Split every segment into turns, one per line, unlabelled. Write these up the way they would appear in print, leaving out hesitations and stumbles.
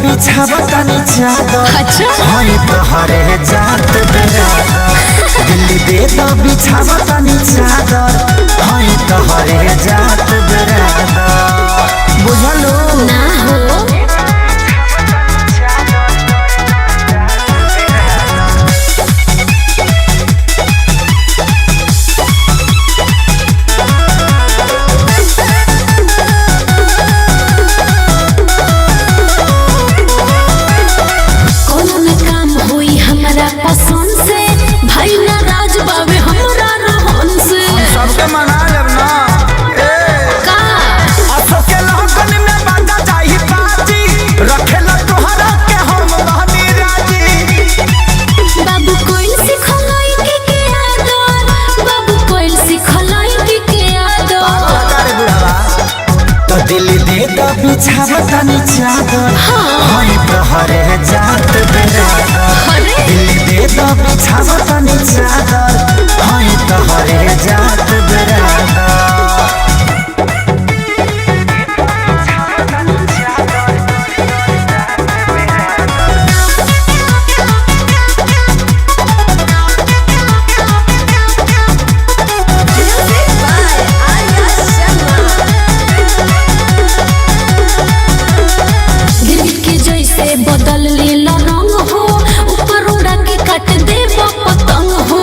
बिछावा तनी चादर।
अच्छा
हई तोहरे जात बेरादर। दिल्ली दे तो बिछावा तनी चादर। हई तोहरे जात बेरादर। बुझलो
ना हो पसंद से भाई नाराज बावे हमरा रोहन से
सबके मना लेब ना
का
असो के लगन में बांधा जाई बाजी रखेला तोहरा के हम बहनी राजी।
बाबू कोइल सिखलाई के आदर बाबू कोइल सिखलाई के आदर
तो दिल दे तो बिछावा तनी चादर। हई तोहरे जात बेरादर। दिल दे तो बिछावा तनी चादर। हई तोहरे जात बेरादर।
बदल लेला रंग हो ऊपर उड़ा के काट दे पतंग हो।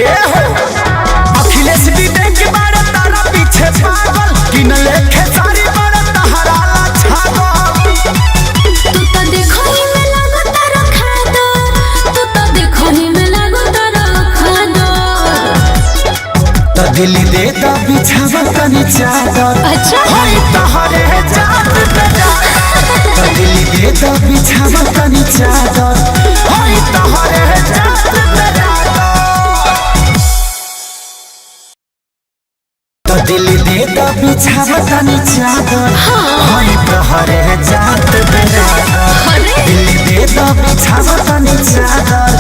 ए हो अखिलेश भी देख के बारे तारा पीछे पागल कि न लेखे सारी बारे तहरा ला छागल।
तू तो देखो ही में लागो तारा खादर तू तो देखो ही में लागो तारा खादर।
तो दिल दे तो बिछावा तनी चादर।
अच्छा
हई तोहरे जात बेरादर। तो दिल दे तो बिछावा तनी चादर। हई तोहरे जात बेरादर। तो दिल दे तो बिछावा तनी चादर। हई तोहरे जात बेरादर। दिल दे तो बिछावा तनी चादर।